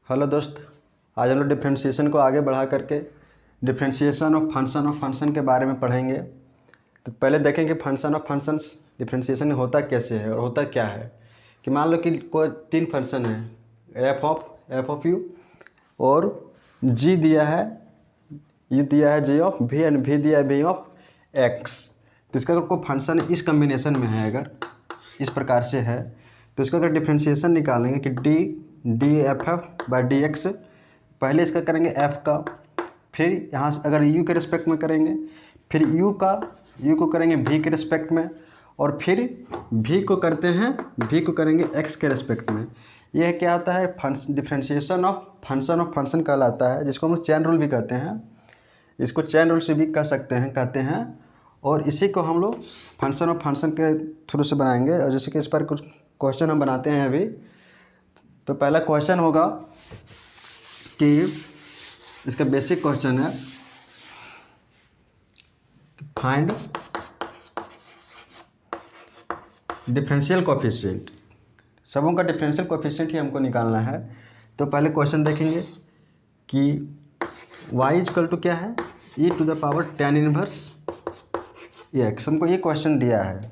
Hello दोस्त, आज हम लोग डिफ्रेंशिएशन को आगे बढ़ा करके डिफ्रेंशिएशन ऑफ फंक्शन के बारे में पढ़ेंगे। तो पहले देखें कि फंक्शन ऑफ फंक्शंस डिफ्रेंशिएशन होता कैसे है और होता क्या है। कि मान लो कि कोई तीन फंक्शन है, एफ ऑफ यू और जी दिया है, यू दिया है जी ऑफ वी एंड वी दिया है वी ऑफ एक्स। तो इसका अगर कोई फंक्शन इस कम्बिनेशन में है, अगर इस प्रकार से है, तो इसका अगर डिफ्रेंशिएशन निकालेंगे कि D F by d x, पहले इसका करेंगे एफ का, फिर यहाँ से अगर यू के रिस्पेक्ट में करेंगे, फिर यू को करेंगे वी के रिस्पेक्ट में, और फिर वी को करेंगे एक्स के रिस्पेक्ट में। यह क्या होता है, डिफ्रेंशिएशन ऑफ फंक्शन कहलाता है, जिसको हम चेन रूल भी कहते हैं। इसको चेन रूल से भी कहते हैं। और इसी को हम लोग फंक्शन ऑफ फंक्शन के थ्रू से बनाएंगे। और जैसे कि इस पर कुछ क्वेश्चन हम बनाते हैं अभी। तो पहला क्वेश्चन होगा कि इसका बेसिक क्वेश्चन है, फाइंड डिफरेंशियल कोएफिशिएंट। सबों का डिफरेंशियल कोएफिशिएंट ही हमको निकालना है। तो पहले क्वेश्चन देखेंगे कि y इक्वल टू क्या है, e to the power tan inverse x। हमको ये क्वेश्चन दिया है,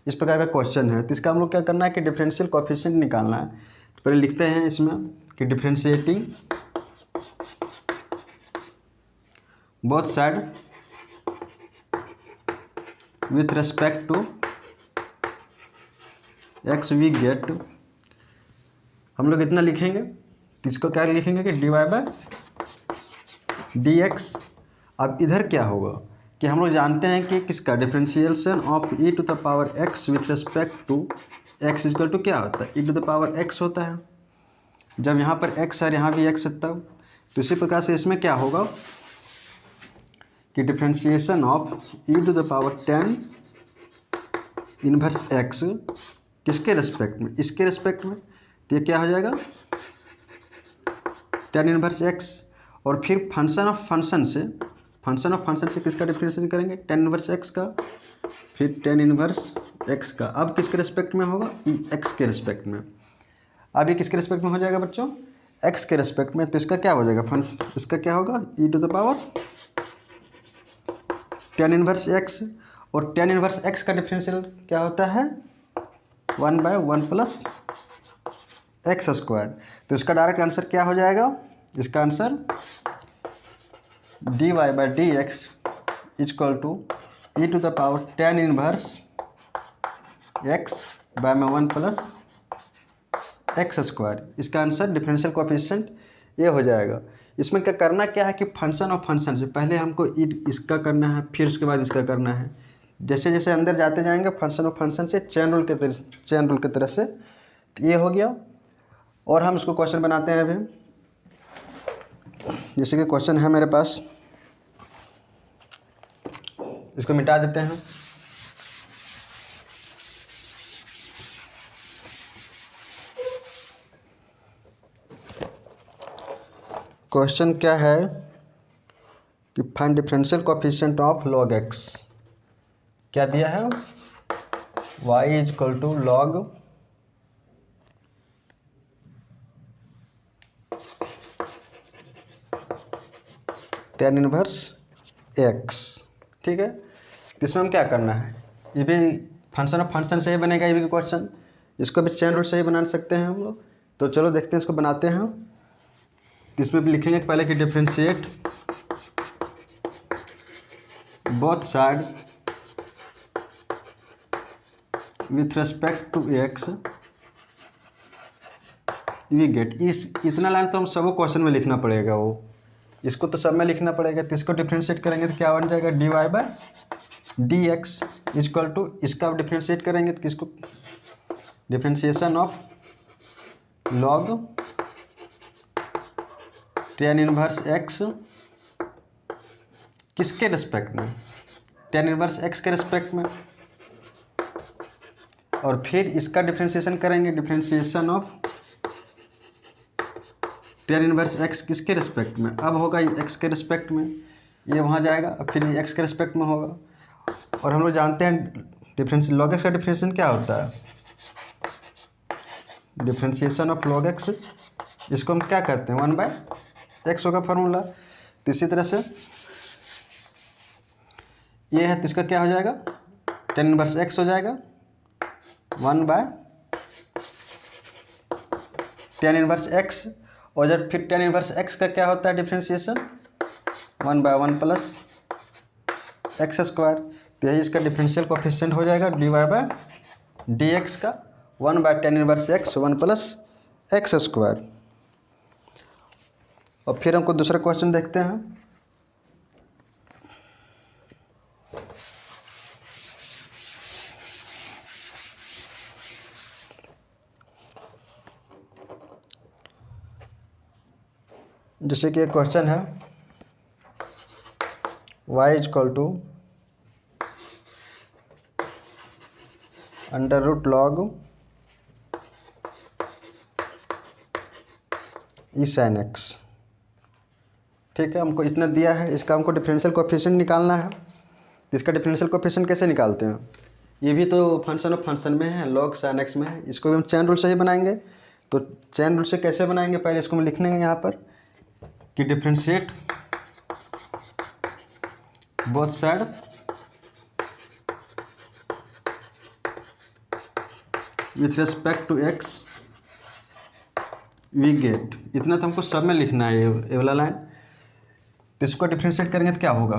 इस प्रकार का क्वेश्चन है। तो इसका हम लोग क्या करना है कि डिफरेंशियल कोएफिशिएंट निकालना है। तो पहले लिखते हैं इसमें कि differentiating both side with respect to x we get, हम लोग इतना लिखेंगे। तो इसको क्या लिखेंगे कि dy बाय डी एक्स। अब इधर क्या होगा कि हम लोग जानते हैं कि किसका differentiation of e to the power x with respect to x equal to क्या होता है, e to the power x होता है। जब यहाँ पर x है, यहाँ भी x है तब। तो इसी प्रकार से इसमें क्या होगा कि differentiation of e to the power tan inverse x किसके रेस्पेक्ट में, इसके रेस्पेक्ट में। तो ये क्या हो जाएगा, tan इनवर्स x। और फिर फंक्शन ऑफ फंक्शन से किसका डिफरेंशिएशन करेंगे, tan इनवर्स x का, फिर tan इनवर्स x का। अब किसके रेस्पेक्ट में होगा, x के रेस्पेक्ट में। अब ये किसके रेस्पेक्ट में हो जाएगा बच्चों, x के रेस्पेक्ट में। तो इसका क्या हो जाएगा, इसका क्या होगा, e to the power tan inverse x। और tan इनवर्स x का डिफरेंशियल क्या होता है, 1/1 प्लस एक्स स्क्वायर। तो इसका डायरेक्ट आंसर क्या हो जाएगा, इसका answer dy by d x equal to e to the power tan inverse x by में 1 प्लस एक्स स्क्वायर। इसका आंसर डिफरेंशियल कोएफिशिएंट ये हो जाएगा। इसमें क्या करना क्या है कि फंक्शन ऑफ फंक्शन से पहले हमको इसका करना है, फिर उसके बाद इसका करना है। जैसे जैसे अंदर जाते जाएंगे फंक्शन ऑफ फंक्शन से चेन रूल के तरह से। तो ये हो गया। और हम इसको क्वेश्चन बनाते हैं अभी। जैसे कि क्वेश्चन है मेरे पास, इसको मिटा देते हैं। क्वेश्चन क्या है कि find differential coefficient of log x। क्या दिया है, y equal to log tan inverse x। ठीक है। तो इसमें हम क्या करना है, ये भी फंक्शन ऑफ फंक्शन से ही बनेगा। ये भी क्वेश्चन, इसको भी चेन रूल से ही बना सकते हैं हम लोग। तो चलो देखते हैं, इसको बनाते हैं। इसमें भी लिखेंगे पहले कि differentiate both side with respect to x we get. इतना लाइन तो हम सबको क्वेश्चन में लिखना पड़ेगा, वो इसको तो सब में लिखना पड़ेगा। तो इसको डिफरेंशिएट करेंगे तो क्या बन जाएगा, dy by d x equal to, इसका डिफरेंशिएट करेंगे तो किसको, differentiation of log tan inverse x किसके रेस्पेक्ट में, tan इनवर्स x के रेस्पेक्ट में। और फिर इसका डिफरेंशिएशन करेंगे, differentiation of tan inverse x किसके रेस्पेक्ट में। अब होगा ये x के रेस्पेक्ट में, ये वहाँ जाएगा, अब फिर ये x के रेस्पेक्ट में होगा। और हम लोग जानते हैं डिफरेंशियल log x का डिफरेंशिएशन क्या होता है, डिफरेंशिएशन ऑफ log x इसको हम क्या करते हैं 1/x होगा फार्मूला। तो इसी तरह से ये है तो इसका क्या हो जाएगा tan इनवर्स x हो जाएगा 1/tan इनवर्स x। और जब फिर tan इनवर्स x का क्या होता है डिफ्रेंशिएशन 1/1 प्लस एक्स स्क्वायर। तो यही इसका डिफरेंशियल कोफिशिएंट हो जाएगा dy/dx का 1/tan inverse x 1 plus x square. और फिर हमको दूसरा क्वेश्चन देखते हैं। जैसे कि एक क्वेश्चन है y equal to under root log e sine x. ठीक है, हमको इतना दिया है, इसका हमको डिफरेंशियल कोएफिशिएंट निकालना है। इसका डिफरेंशियल कोएफिशिएंट कैसे निकालते हैं? ये भी तो फंक्शन ऑफ फंक्शन में है, लॉग साइन एक्स में है। इसको भी हम चेन रूल से ही बनाएंगे। तो चेन रूल से कैसे बनाएंगे, पहले इसको हम लिख लेंगे यहाँ पर कि differentiate both side with respect to x we get. इतना तो हमको सब में लिखना है ये वाला लाइन। तो इसको डिफरेंशिएट करेंगे तो क्या होगा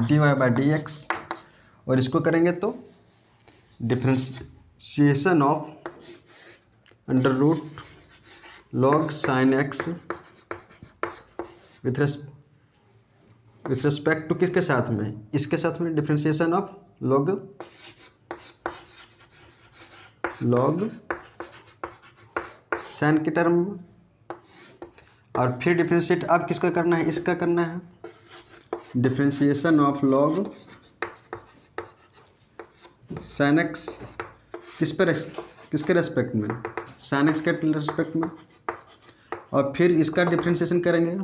dy/dx। और इसको करेंगे तो differentiation of under root log sine x with respect to किसके साथ में, इसके साथ में डिफरेंशिएशन ऑफ लॉग साइन के टर्म। और फिर डिफरेंशिएट अब किसका करना है, इसका करना है differentiation of log sine x किसके रेस्पेक्ट में, साइन एक्स के रेस्पेक्ट में। और फिर इसका डिफरेंशिएशन करेंगे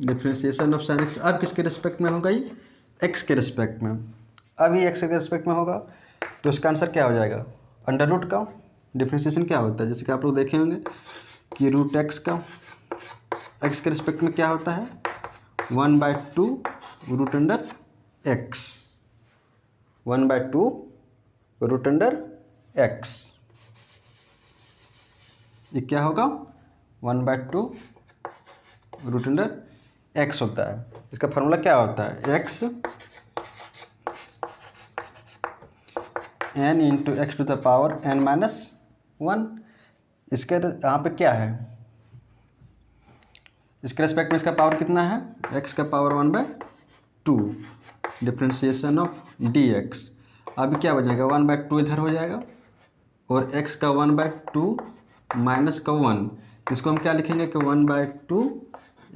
डिफरेंशिएशन ऑफ साइन एक्स। अब किसके रेस्पेक्ट में होगा, ये एक्स के रेस्पेक्ट में। अब ये एक्स के रेस्पेक्ट में होगा तो इसका आंसर क्या हो जाएगा, अंडर रूट का डिफरेंशिएशन क्या होता है, जैसे कि आप लोग देखे होंगे कि रूट एक्स का एक्स के रिस्पेक्ट में क्या होता है 1/2 root under x 1/2 root under x. ये क्या होगा 1/2 रूट अंडर एक्स होता है। इसका फार्मूला क्या होता है x n into x to the power n-1। इसके यहाँ पे क्या है, इसके रेस्पेक्ट में इसका पावर कितना है x का पावर 1/2 डिफरेंशिएशन ऑफ dx। अभी क्या बचेगा 1/2 इधर हो जाएगा और x का 1/2 माइनस का 1। इसको हम क्या लिखेंगे कि 1/2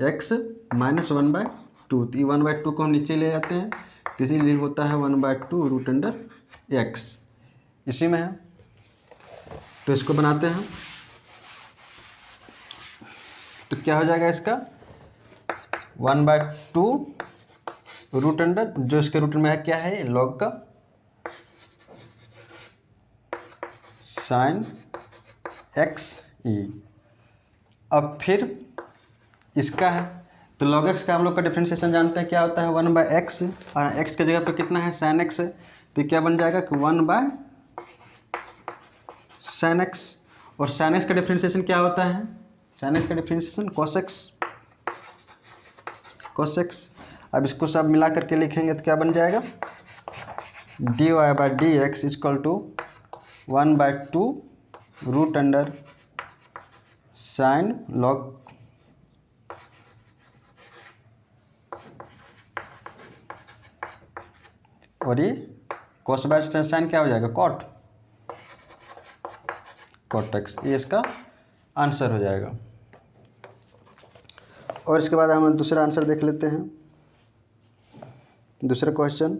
x माइनस 1/2। तो ये 1/2 को हम नीचे ले जाते हैं, तो इसीलिए होता है 1/2 रूट अंडर x। इसी में है तो इसको बनाते हैं तो क्या हो जाएगा इसका 1/2 रूट अंडर, जो इसके रूट में है क्या है लॉग का साइन एक्स ई। अब फिर इसका है तो log x का हम लोग का डिफरेंशिएशन जानते हैं क्या होता है 1/x। और x के जगह पे कितना है sin x है, तो क्या बन जाएगा कि 1/sin x। और sin x का डिफरेंशिएशन क्या होता है, sin x का डिफरेंशिएशन cos x। अब इसको सब मिला करके लिखेंगे तो क्या बन जाएगा dy/dx equal to 1/2 root under sine log और ये cos/sin क्या हो जाएगा cot x। ये इसका आंसर हो जाएगा। और इसके बाद हम दूसरा आंसर देख लेते हैं, दूसरा क्वेश्चन।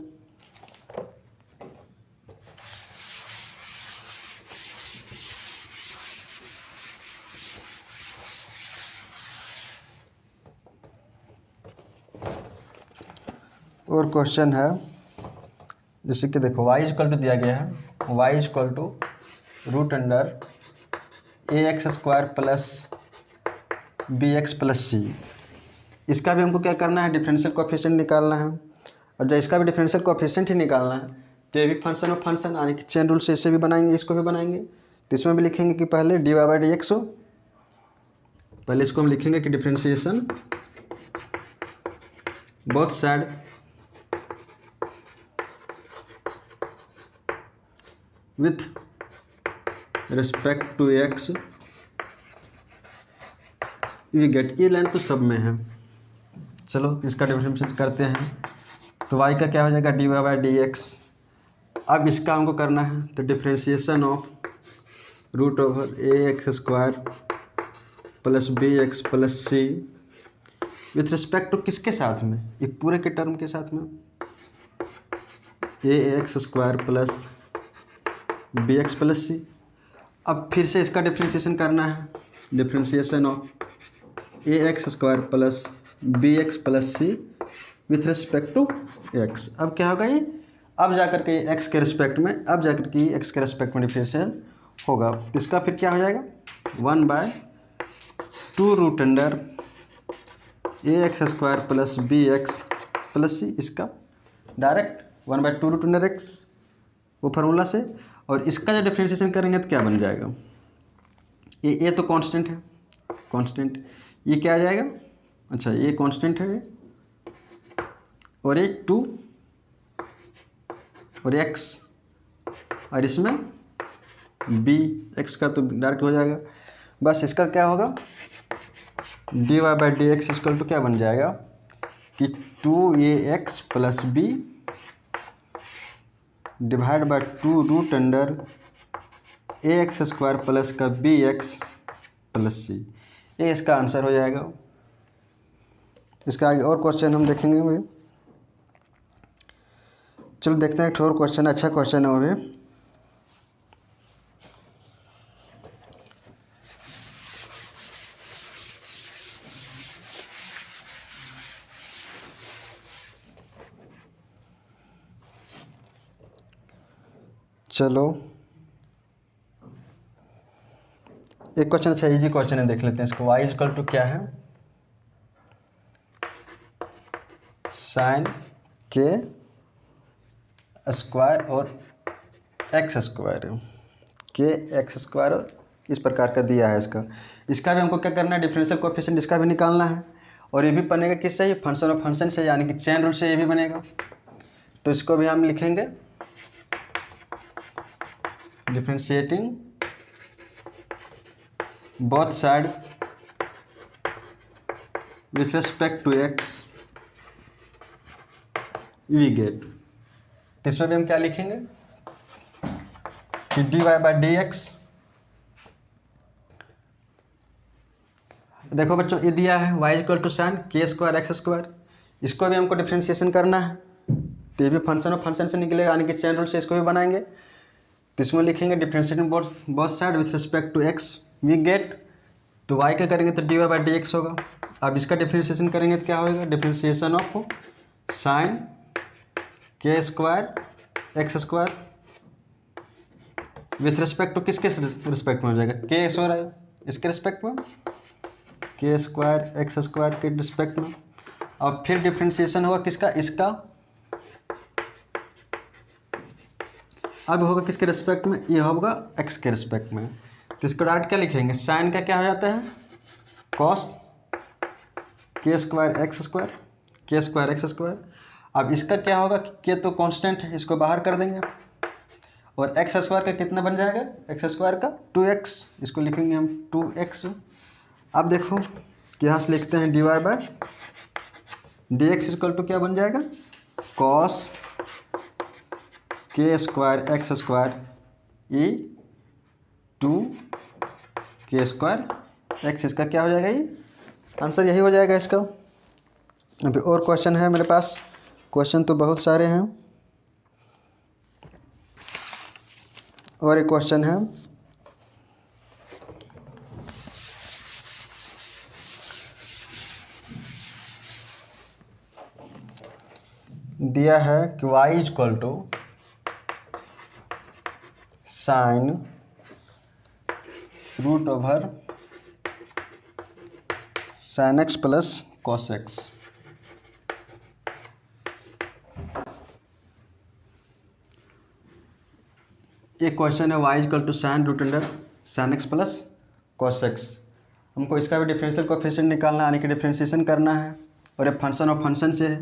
और क्वेश्चन है जैसे कि देखो y इक्वल टू दिया गया है y equal to root under ax² plus bx plus c। इसका भी हमको क्या करना है, डिफरेंशियल कोएफिशिएंट निकालना है। और जब इसका भी डिफरेंशियल कोएफिशिएंट ही निकालना है तो ये भी फंक्शन ऑफ फंक्शन यानी कि चेन रूल से इसे भी बनाएंगे, इसको भी बनाएंगे। तो इसमें भी लिखेंगे कि पहले dy/dx हो, पहले इसको हम लिखेंगे कि differentiation both side with respect to x we get, ये लाइन तो सब में है। चलो इसका डिफरेंशिएशन करते हैं। तो y का क्या हो जाएगा, dy/dx। अब इसका हमको करना है तो differentiation of √ax² plus bx plus c with respect to किसके साथ में, ये पूरे के टर्म के साथ में, ax² plus bx plus c। अब फिर से इसका डिफरेंशिएशन करना है, differentiation of ax² plus bx plus c with respect to x। अब क्या होगा ये, अब जाकर के x के रिस्पेक्ट में, अब जाकर के x के रिस्पेक्ट में डिफरेंशिएशन होगा। इसका फिर क्या हो जाएगा, 1/2 √ax² plus bx plus c। इसका डायरेक्ट 1/2 √x वो फार्मूला से। और इसका जो डिफरेंशिएशन करेंगे तो क्या बन जाएगा, ये तो कांस्टेंट है, कांस्टेंट, ये क्या आ जाएगा, अच्छा ये कांस्टेंट है और ये 2 और x, और इसमें b x का तो डायरेक्ट हो जाएगा। बस इसका क्या होगा, dy/dx इक्वल टू क्या बन जाएगा कि 2ax plus b divide by 2 √ax² plus का bx प्लस c। ये इसका आंसर हो जाएगा। इसका आगे और क्वेश्चन हम देखेंगे भाई। चलो देखते हैं एक और क्वेश्चन, अच्छा क्वेश्चन है वो भी। चलो एक क्वेश्चन, अच्छा इजी क्वेश्चन है, देख लेते हैं इसको। y इक्वल टू क्या है, साइन के स्क्वायर और x² के x² और इस प्रकार का दिया है इसका। इसका भी हमको क्या करना है, डिफरेंशियल कोएफिशिएंट इसका भी निकालना है। और ये भी बनेगा किससे, फंक्शन ऑफ फंक्शन से, यानी कि चेन रूल से ये भी बनेगा। तो इसको भी हम लिखेंगे differentiating both side with respect to x we get. इसमें भी हम क्या लिखेंगे कि dy/dx, देखो बच्चों ये दिया है y equal to sign k² x²। इसको भी हमको डिफरेंशिएशन करना है, तो ये भी फंक्शन ऑफ फंक्शन से निकलेगा, यानी कि चेन रूल से इसको भी बनाएंगे। तो इसमें लिखेंगे differentiating both side with respect to x we get. तो y का करेंगे तो dy/dx होगा। अब इसका डिफरेंशिएशन करेंगे तो क्या होगा, differentiation of sine k² x² with respect to किसके रिस्पेक्ट में हो जाएगा, k हो रहा है इसके रिस्पेक्ट में, k² x² के रिस्पेक्ट में। अब फिर डिफरेंशिएशन होगा किसका, इसका, अब होगा किसके रिस्पेक्ट में, ये होगा x के रिस्पेक्ट में। तो इसको डायरेक्ट क्या लिखेंगे, साइन का क्या हो जाता है, cos k² x²। अब इसका क्या होगा, k तो कांस्टेंट है, इसको बाहर कर देंगे। और x² का कितना बन जाएगा, x² का 2x, इसको लिखेंगे हम 2x। अब देखो यहाँ से लिखते हैं dy/dx इक्वल टू क्या बन जाएगा, cos k² x² e 2k² x। इसका क्या हो जाएगा, ये आंसर यही हो जाएगा इसका। अभी और क्वेश्चन है मेरे पास, क्वेश्चन तो बहुत सारे हैं। और एक क्वेश्चन है, दिया है कि y equal to sine root over sine x plus cos x. ये क्वेश्चन है y equal to sine root under sine x plus cos x. हमको इसका भी डिफरेंशियल कोएफिशिएंट निकालना है, यानी कि डिफरेंशिएशन करना है, और ये फंक्शन ऑफ फंक्शन से है,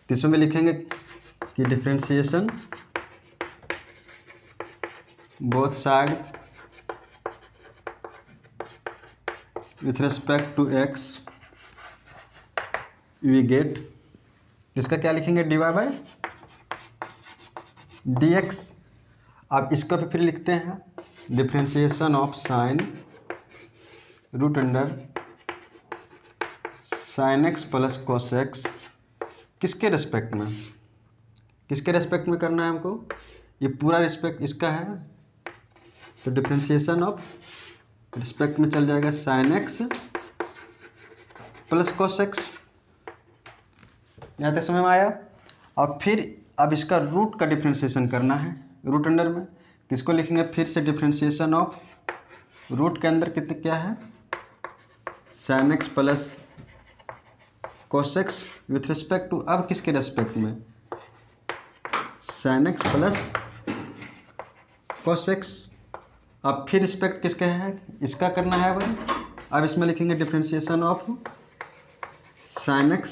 तो इसमें भी लिखेंगे कि differentiation both side with respect to x we get, इसका क्या लिखेंगे, dy बाई dx। अब इसका भी फिर लिखते हैं differentiation of sine root under sine x plus cos x, किसके रेस्पेक्ट में, किसके रेस्पेक्ट में करना है हमको, ये पूरा रिस्पेक्ट इसका है, तो डिफरेंशिएशन ऑफ रिस्पेक्ट में चल जाएगा sign x plus cos x. यहाँ तक समझ में आया। और फिर अब इसका रूट का डिफरेंशिएशन करना है रूट अंडर में, किसको लिखेंगे फिर से डिफरेंशिएशन ऑफ रूट के अंदर कितने क्या है, sine x plus cos x with respect to, अब किसके रेस्पेक्ट में, sine x plus cos x. अब फिर रिस्पेक्ट किसके है, इसका करना है भाई। अब इसमें लिखेंगे differentiation of sign x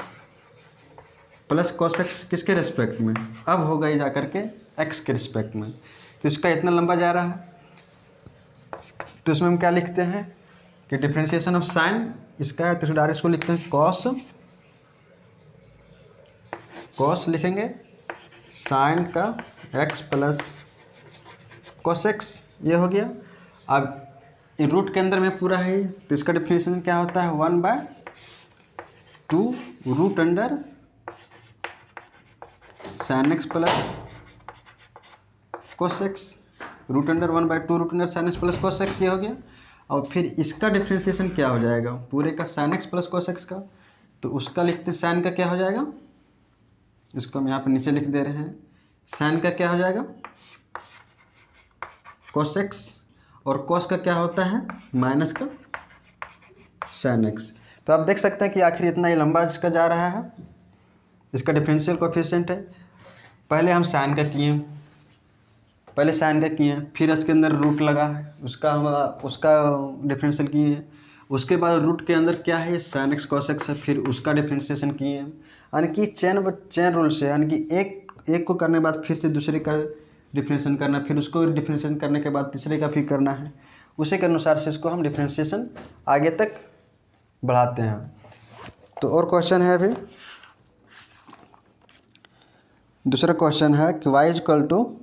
plus cos x किसके रेस्पेक्ट में, अब होगा ये जा करके एक्स के रिस्पेक्ट में, तो इसका इतना लंबा जा रहा है, तो इसमें हम क्या लिखते हैं कि डिफरेंशिएशन ऑफ साइन इसका है, तो डायरेक्ट इसको लिखते हैं कॉस, कॉस लिखेंगे साइन का एक्स प्लस कॉस एक्स, ये हो गया। अब रूट के अंदर में पूरा है, तो इसका डिफरेंशिएशन क्या होता है, 1/2 root under sine x plus cos x, root under 1/2 root under sine x plus cos x, ये हो गया। और फिर इसका डिफरेंशिएशन क्या हो जाएगा, पूरे का sign x plus cos x का, तो उसका लिखते हैं साइन का क्या हो जाएगा, इसको हम यहाँ पे नीचे लिख दे रहे हैं, साइन का क्या हो जाएगा कॉस एक्स, और कॉस का क्या होता है माइनस का साइन एक्स। तो आप देख सकते हैं कि आखिर इतना ही लंबा इसका जा रहा है, इसका डिफरेंशियल कोएफिशिएंट है। पहले हम साइन का किए, पहले साइन का किए, फिर इसके अंदर रूट लगा है, उसका डिफरेंशियल किए, उसके बाद रूट के अंदर क्या है साइन एक्स कॉस एक्स है, फिर उसका डिफरेंशिएशन किए, यानी कि चेन रूल से, यानी कि एक को करने के बाद फिर से दूसरे का डिफरेंशिएशन करना, फिर उसको डिफरेंशिएशन करने के बाद तीसरे का फिर करना है, उसी के अनुसार से इसको हम डिफरेंशिएशन आगे तक बढ़ाते हैं। तो और क्वेश्चन है अभी, दूसरा क्वेश्चन है कि y इक्वल टू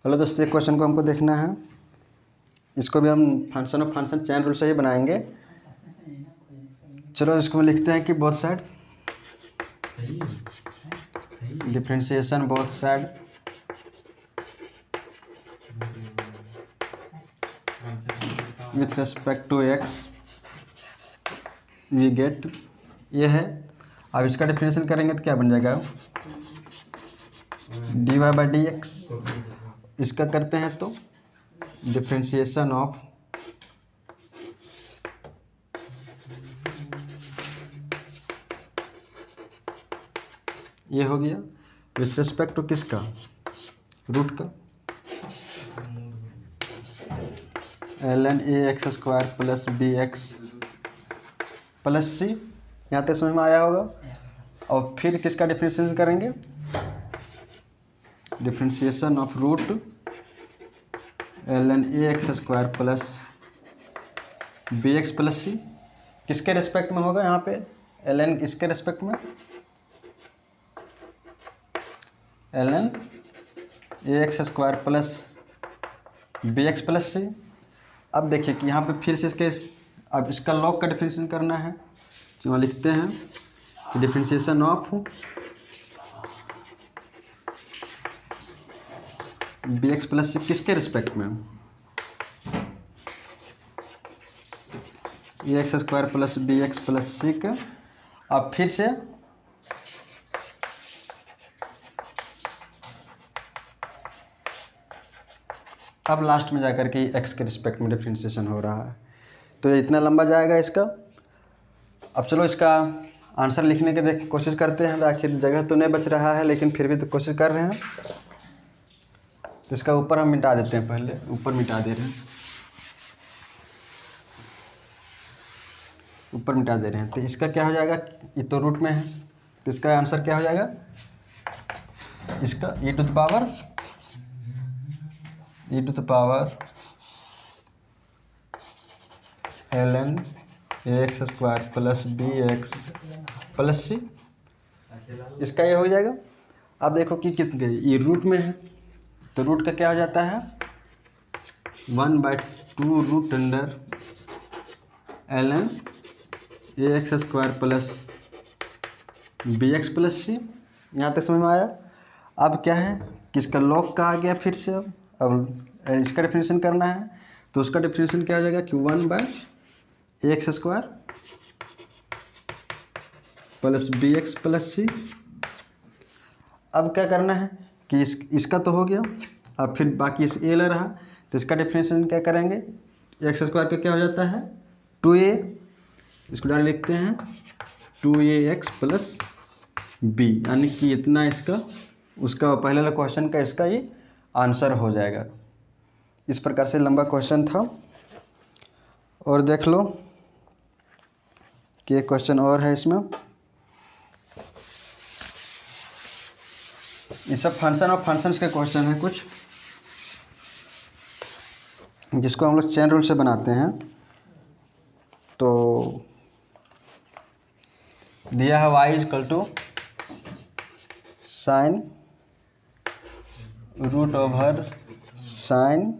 हेलो दोस्तों, ये क्वेश्चन को हमको देखना है, इसको भी हम function of function chain rule से ही बनाएंगे। चलो इसको लिखते हैं कि both side differentiation both side with respect to x we get, ये है। अब इसका डिफरेंशिएशन करेंगे तो क्या बन जाएगा, dy बाई डी एक्स। इसका करते हैं तो डिफरेंशिएशन ऑफ ये हो गया विथ रिस्पेक्ट टू किसका, रूट का, ln ax² plus b x plus c, यहाँ तक समझ में आया होगा। और फिर किसका डिफरेंशिएशन करेंगे, differentiation of root ln ax² plus b x plus c, किसके रेस्पेक्ट में होगा, यहाँ पे ln इसके रेस्पेक्ट में ln ax² plus b x plus c. अब देखिए कि यहाँ पे फिर से इसके, अब इसका लॉग का डिफरेंशिएशन करना है, तो वहाँ लिखते हैं कि differentiation of b x plus c किसके रिस्पेक्ट में, a x square plus b x plus c का, अब फिर से अब लास्ट में जाकर के x के रिस्पेक्ट में डिफ्रेंशिएशन हो रहा है, तो ये इतना लंबा जाएगा इसका। अब चलो इसका आंसर लिखने के कोशिश करते हैं। आखिर जगह तो नहीं बच रहा है, लेकिन फिर भी तो कोशिश कर रहे हैं। तो इसका ऊपर हम मिटा देते हैं, पहले ऊपर मिटा दे रहे हैं, ऊपर मिटा दे रहे हैं। तो इसका क्या हो जाएगा, ये तो रूट में है, तो इसका आंसर क्या हो जाएगा, इसका e to the power ln ax square plus b x plus c, इसका ये हो जाएगा। अब देखो कि कितने, ये रूट में है, तो रूट का क्या हो जाता है 1/2 root under ln ax square plus b x plus c. यहाँ तक समझ में आया। अब क्या है कि इसका लॉग का आ गया फिर से। अब इसका डिफरेंशिएशन करना है, तो उसका डिफरेंशिएशन क्या हो जाएगा कि 1/x square plus b x plus c. अब क्या करना है कि इसका तो हो गया, अब फिर बाकी इस ए ले रहा, तो इसका डिफरेंशिएशन क्या करेंगे, एक्स स्क्वायर का क्या हो जाता है 2a, इसको डायरेक्ट लिखते हैं 2ax प्लस बी, यानी कि इतना इसका उसका पहले वाला क्वेश्चन का इसका ये आंसर हो जाएगा। इस प्रकार से लंबा क्वेश्चन था। और देख लो कि एक क्वेश्चन और है इसमें, ये सब फंक्शन और फंक्शंस के क्वेश्चन है कुछ, जिसको हम लोग चेन रूल से बनाते हैं। तो दिया है y equal to sine root over sine,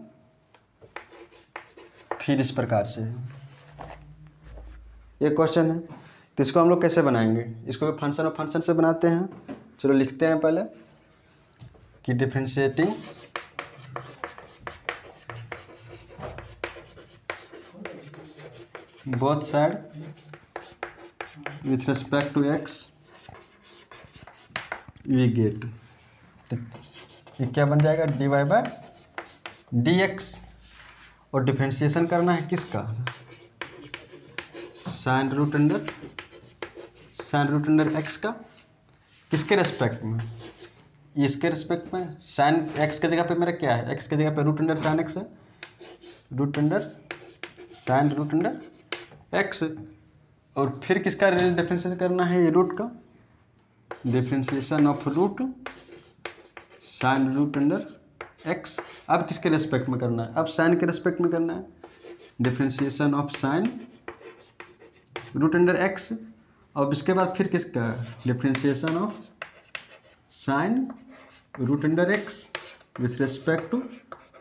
फिर इस प्रकार से ये क्वेश्चन है। तो इसको हम लोग कैसे बनाएंगे, इसको फंक्शन और फंक्शन से बनाते हैं। चलो लिखते हैं पहले कि differentiating both side with respect to x we get, ये क्या बन जाएगा dy/dx। और डिफरेंशिएशन करना है किसका, साइन रूट अंडर x का, किसके रेस्पेक्ट में, इसके रेस्पेक्ट में। साइन x के जगह पे मेरा क्या है, x के जगह पे रूट अंडर साइन x है, root under sine root under x। और फिर किसका डिफरेंशिएशन करना है, ये रूट का, differentiation of root sine root under x। अब किसके रेस्पेक्ट में करना है, अब साइन के रेस्पेक्ट में करना है, differentiation of sine root under x। और इसके बाद फिर किसका, differentiation of sine root under x with respect to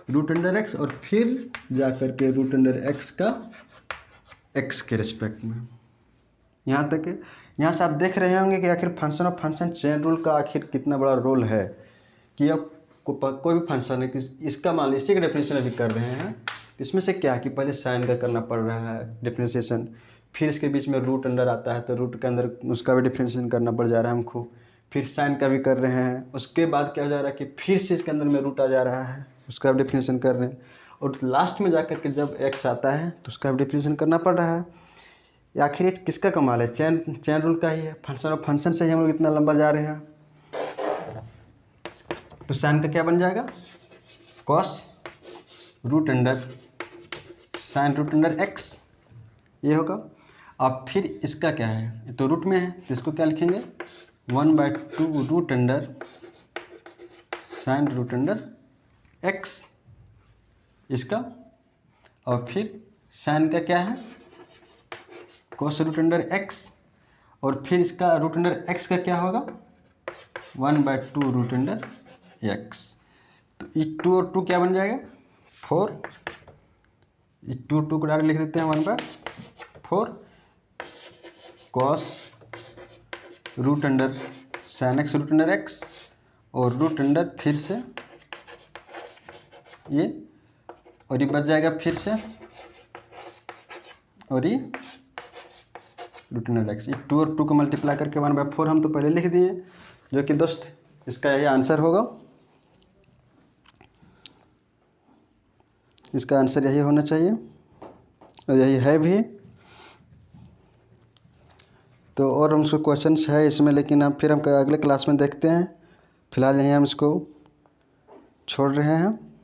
root under x, और फिर जा कर के रूट अंडर x का x के रेस्पेक्ट में। यहाँ तक यहाँ से आप देख रहे होंगे कि आखिर function of function chain rule का आखिर कितना बड़ा रोल है। कि अब कोई भी फंक्शन है कि इसका मान लीजिए का डिफरेंशिएशन अभी कर रहे हैं, इसमें से क्या है कि पहले साइन का करना पड़ रहा है डिफरेंशिएशन, फिर इसके बीच में रूट अंडर आता है, तो रूट के अंदर उसका भी डिफरेंशिएशन करना पड़ जा रहा है हमको, फिर साइन का भी कर रहे हैं। उसके बाद क्या हो जा रहा है कि फिर से इसके अंदर में रूट आ जा रहा है, उसका भी डिफरेंशिएशन कर रहे हैं। और लास्ट में जाकर के जब x आता है तो उसका भी डिफरेंशिएशन करना पड़ रहा है। आखिर ये किसका कमाल है, चेन रूल का ही है। फंक्शन और फंक्शन से ही हम लोग इतना लंबा जा रहे हैं। तो साइन का क्या बन जाएगा, cos root under sine root under x, ये होगा। अब फिर इसका क्या है, तो रूट में है, तो इसको क्या लिखेंगे 1/2 root under sine root under x इसका। और फिर साइन का क्या है कॉस रूट अंडर x, और फिर इसका रूट अंडर x का क्या होगा 1/2 रूट अंडर x। तो ये 2 और 2 क्या बन जाएगा 4, ये 2 को डायरेक्ट लिख देते हैं 1/4 cos root under sine x root under x, और रूट अंडर फिर से ये, और ये बच जाएगा फिर से, और ये √x, ये 2 और 2 को मल्टीप्लाई करके 1/4 हम तो पहले लिख दिए, जो कि दोस्त इसका यही आंसर होगा। इसका आंसर यही होना चाहिए और यही है भी। तो और हमको क्वेश्चंस है इसमें, लेकिन अब फिर हम अगले क्लास में देखते हैं। फिलहाल यहीं हम इसको छोड़ रहे हैं।